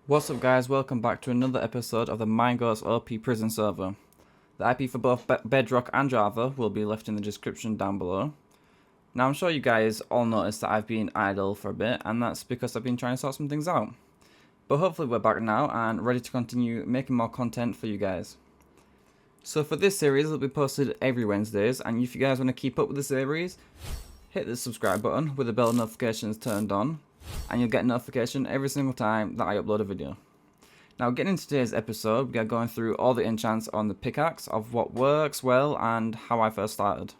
What's up guys, welcome back to another episode of the MineGoats OP prison server. The IP for both Bedrock and Java will be left in the description down below. Now I'm sure you guys all noticed that I've been idle for a bit, and that's because I've been trying to sort some things out. But hopefully we're back now and ready to continue making more content for you guys. So for this series it'll be posted every Wednesdays, and if you guys want to keep up with the series, hit the subscribe button with the bell notifications turned on, and you'll get a notification every single time that I upload a video. Now getting into today's episode, we are going through all the enchants on the pickaxe of what works well and how I first started.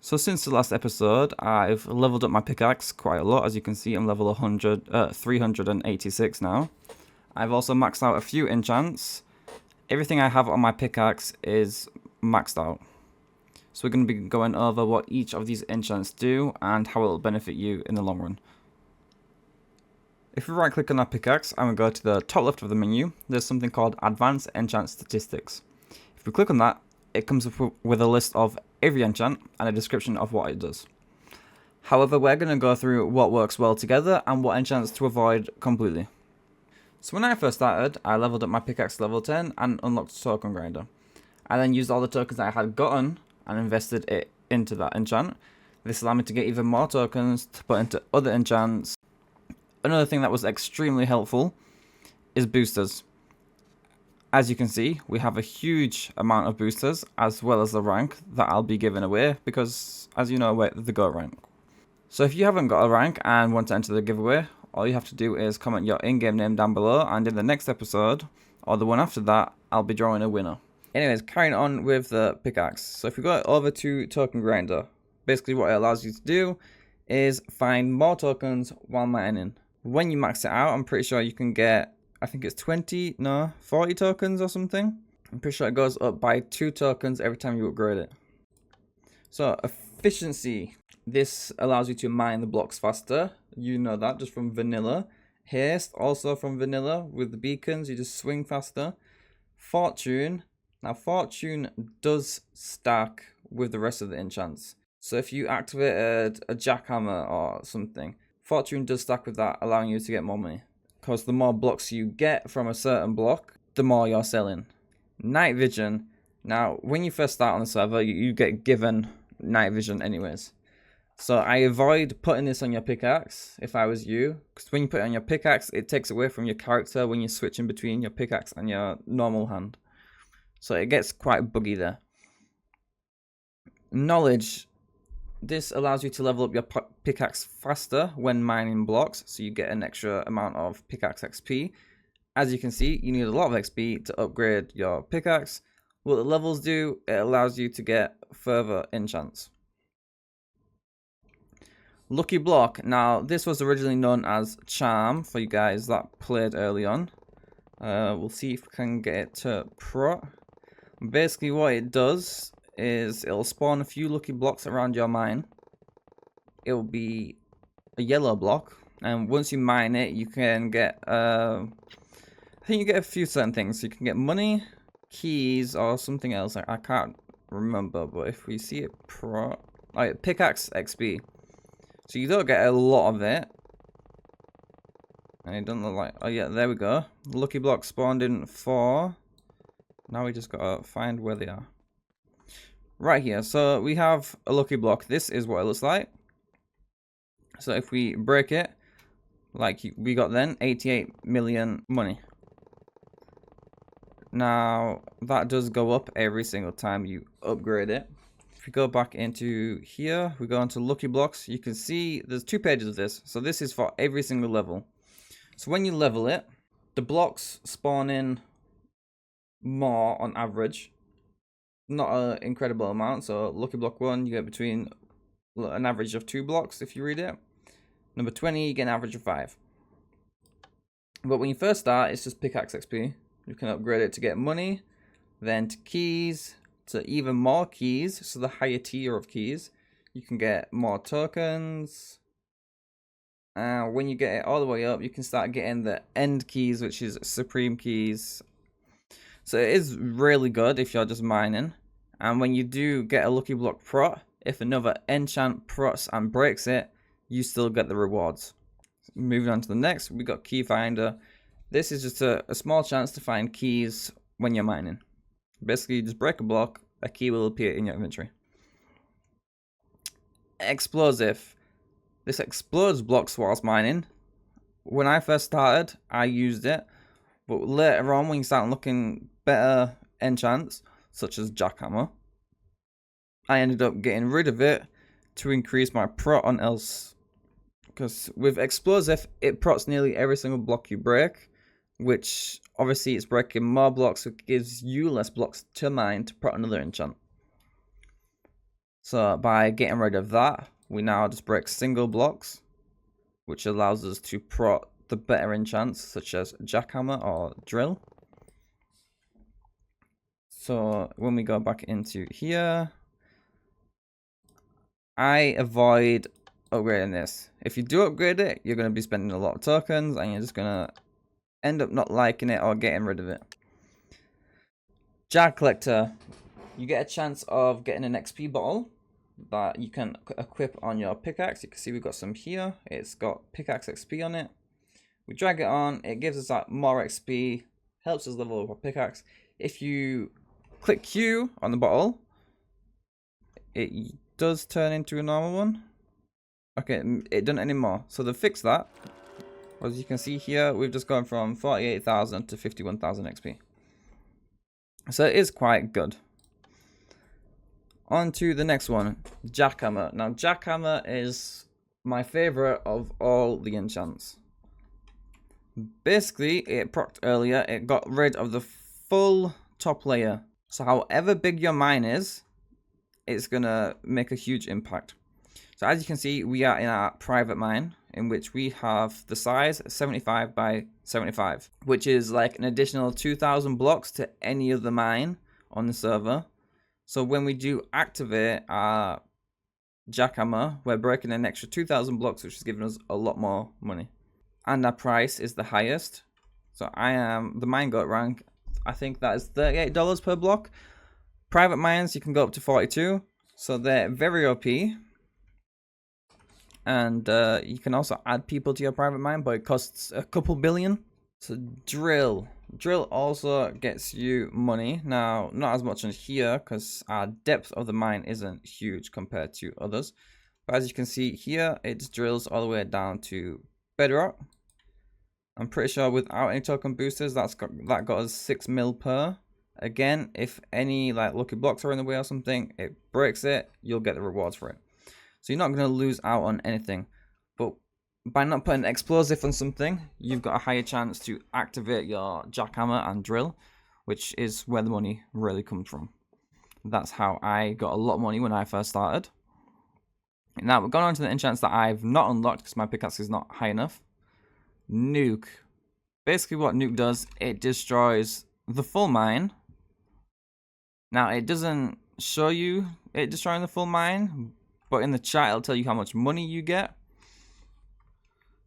So since the last episode, I've leveled up my pickaxe quite a lot. As you can see, I'm level 386 now. I've also maxed out a few enchants. Everything I have on my pickaxe is maxed out. So we're going to be going over what each of these enchants do and how it will benefit you in the long run. If we right click on our pickaxe and we go to the top left of the menu, there's something called Advanced Enchant Statistics. If we click on that, it comes up with a list of every enchant and a description of what it does. However, we're going to go through what works well together and what enchants to avoid completely. So when I first started, I leveled up my pickaxe to level 10 and unlocked Token Grinder. I then used all the tokens I had gotten and invested it into that enchant. This allowed me to get even more tokens to put into other enchants. Another thing that was extremely helpful is boosters. As you can see, we have a huge amount of boosters as well as the rank that I'll be giving away because, as you know, we're the GO rank. So if you haven't got a rank and want to enter the giveaway, all you have to do is comment your in-game name down below, and in the next episode, or the one after that, I'll be drawing a winner. Anyways, carrying on with the pickaxe. So if we go over to Token Grinder, basically what it allows you to do is find more tokens while mining. When you max it out, I'm pretty sure you can get, I think it's 40 tokens or something. I'm pretty sure it goes up by 2 tokens every time you upgrade it. So, efficiency. This allows you to mine the blocks faster. You know that just from vanilla. Haste, also from vanilla. With the beacons, you just swing faster. Fortune. Now, Fortune does stack with the rest of the enchants. So, if you activated a jackhammer or something, Fortune does stack with that, allowing you to get more money. Because the more blocks you get from a certain block, the more you're selling. Night Vision. Now, when you first start on the server, you get given Night Vision anyways. So I avoid putting this on your pickaxe if I was you. Because when you put it on your pickaxe, it takes away from your character when you're switching between your pickaxe and your normal hand. So it gets quite buggy there. Knowledge. This allows you to level up your pickaxe faster when mining blocks, so you get an extra amount of pickaxe XP. As you can see, you need a lot of XP to upgrade your pickaxe. What the levels do, it allows you to get further enchants. Lucky Block. Now, this was originally known as Charm for you guys that played early on. We'll see if we can get it to Pro. Basically, what it does is it'll spawn a few lucky blocks around your mine. It will be a yellow block, and once you mine it, you can get I think you get a few certain things. So you can get money, keys, or something else. I can't remember, but if we see it pickaxe XP. So you don't get a lot of it. And it doesn't look like, oh yeah, there we go. Lucky block spawned in 4. Now we just gotta find where they are. Right here, so we have a lucky block. This is what it looks like. So if we break it, like we got then, 88 million money. Now, that does go up every single time you upgrade it. If we go back into here, we go into lucky blocks, you can see there's 2 pages of this. So this is for every single level. So when you level it, the blocks spawn in more on average. Not an incredible amount. So lucky block 1, you get between an average of 2 blocks if you read it. Number 20, you get an average of 5. But when you first start, it's just pickaxe XP. You can upgrade it to get money, then to keys, to even more keys. So the higher tier of keys, you can get more tokens. When you get it all the way up, you can start getting the end keys, which is supreme keys. So it is really good if you're just mining. And when you do get a lucky block prot, if another enchant prots and breaks it, you still get the rewards. Moving on to the next, we got key finder. This is just a small chance to find keys when you're mining. Basically, you just break a block, a key will appear in your inventory. Explosive. This explodes blocks whilst mining. When I first started, I used it, but later on, when you start looking better enchants, such as Jackhammer, I ended up getting rid of it to increase my prot on else. Because with explosive, it prots nearly every single block you break, which obviously it's breaking more blocks, so it gives you less blocks to mine to prot another enchant. So by getting rid of that, we now just break single blocks, which allows us to prot the better enchants such as Jackhammer or Drill. So when we go back into here, I avoid upgrading this. If you do upgrade it, you're going to be spending a lot of tokens and you're just going to end up not liking it or getting rid of it. Jar Collector. You get a chance of getting an XP bottle that you can equip on your pickaxe. You can see we've got some here. It's got pickaxe XP on it. We drag it on, it gives us that more XP, helps us level up our pickaxe. If you click Q on the bottle, it does turn into a normal one. Okay, it doesn't anymore. So to fix that, as you can see here, we've just gone from 48,000 to 51,000 XP. So it is quite good. On to the next one, Jackhammer. Now Jackhammer is my favorite of all the enchants. Basically, it procced earlier, it got rid of the full top layer. So however big your mine is, it's gonna make a huge impact. So as you can see, we are in our private mine, in which we have the size 75 by 75, which is like an additional 2,000 blocks to any other mine on the server. So when we do activate our Jackhammer, we're breaking an extra 2,000 blocks, which is giving us a lot more money. And our price is the highest. So I am the MineGoat rank. I think that is $38 per block. Private mines, you can go up to 42. So they're very OP. And you can also add people to your private mine, but it costs a couple billion. So Drill. Drill also gets you money. Now, not as much on here, because our depth of the mine isn't huge compared to others. But as you can see here, it just drills all the way down to bedrock. I'm pretty sure without any token boosters, that got us 6 mil per. Again, if any like lucky blocks are in the way or something, it breaks it, you'll get the rewards for it. So you're not going to lose out on anything. But by not putting explosive on something, you've got a higher chance to activate your Jackhammer and Drill, which is where the money really comes from. That's how I got a lot of money when I first started. Now we're going on to the enchants that I've not unlocked because my pickaxe is not high enough. Nuke. Basically what Nuke does, it destroys the full mine. Now it doesn't show you it destroying the full mine, but in the chat it'll tell you how much money you get.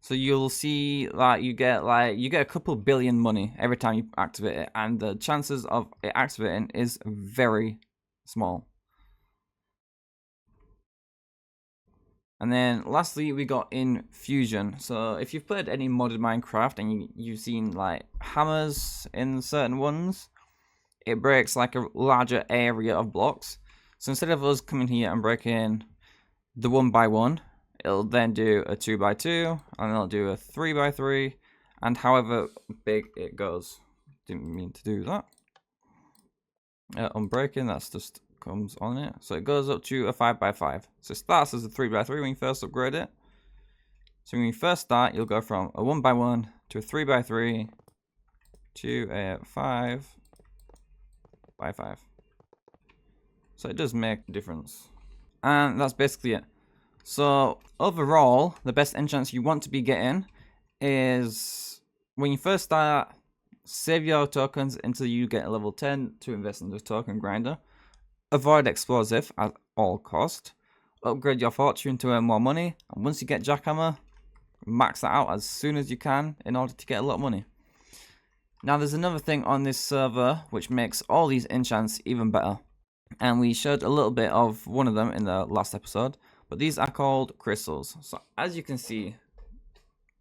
So you'll see that you get a couple billion money every time you activate it, and the chances of it activating is very small. And then lastly, we got Infusion. So if you've played any modded Minecraft and you've seen like hammers in certain ones, it breaks like a larger area of blocks. So instead of us coming here and breaking the 1x1, it'll then do a 2x2, and it'll do a 3x3, and however big it goes. Didn't mean to do that. Unbreaking, that's just comes on it. So it goes up to a 5x5. So it starts as a 3x3 when you first upgrade it. So when you first start, you'll go from a 1x1 to a 3x3 to a 5x5. So it does make a difference. And that's basically it. So overall, the best enchants you want to be getting is when you first start, save your tokens until you get level 10 to invest in the token grinder. Avoid explosive at all cost. Upgrade your fortune to earn more money. And once you get Jackhammer, max that out as soon as you can in order to get a lot of money. Now there's another thing on this server which makes all these enchants even better. And we showed a little bit of one of them in the last episode. But these are called crystals. So as you can see,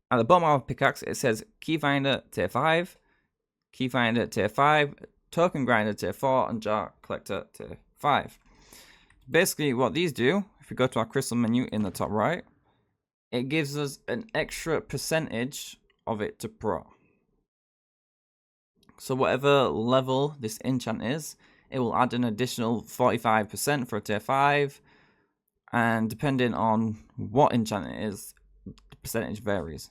At the bottom of our pickaxe, it says Key Finder Tier 5, Key Finder Tier 5, Token Grinder Tier 4, and Jar Collector Tier 5. Basically, what these do, if we go to our crystal menu in the top right, it gives us an extra percentage of it to pro. So whatever level this enchant is, it will add an additional 45% for a tier 5, and depending on what enchant it is, the percentage varies.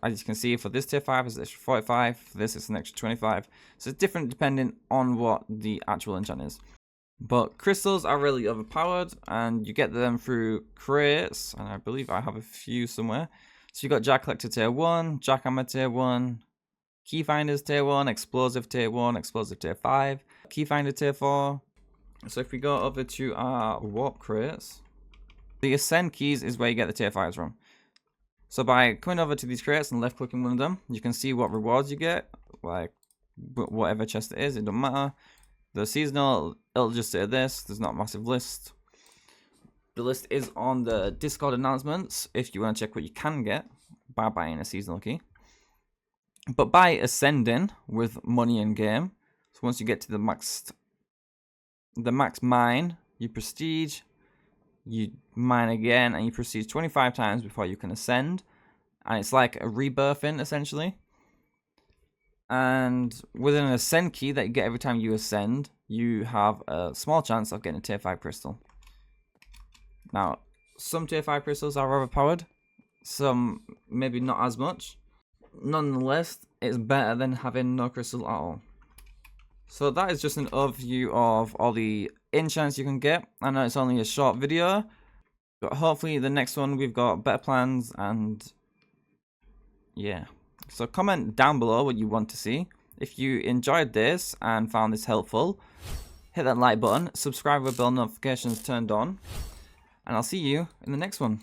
As you can see, for this tier 5 it's an extra 45, for this it's an extra 25, so it's different depending on what the actual enchant is. But crystals are really overpowered, and you get them through crates, and I believe I have a few somewhere. So you got Jar Collector tier 1, Jackhammer tier 1, Key Finders tier 1, Explosive tier 1, Explosive tier 5, Key Finder tier 4. So if we go over to our warp crates, the Ascend keys is where you get the tier 5s from. So by coming over to these crates and left clicking one of them, you can see what rewards you get, like whatever chest it is, it don't matter. The seasonal, it'll just say this, there's not a massive list. The list is on the Discord announcements if you want to check what you can get by buying a seasonal key. But by ascending with money in game, so once you get to the max mine, you prestige, you mine again, and you prestige 25 times before you can ascend. And it's like a rebirthing, essentially. And with an ascend key that you get every time you ascend, you have a small chance of getting a tier 5 crystal. Now, some tier 5 crystals are overpowered, some maybe not as much. Nonetheless, it's better than having no crystal at all. So that is just an overview of all the enchants you can get. I know it's only a short video, but hopefully the next one we've got better plans, and yeah. So comment down below what you want to see. If you enjoyed this and found this helpful, hit that like button, subscribe with bell notifications turned on, and I'll see you in the next one.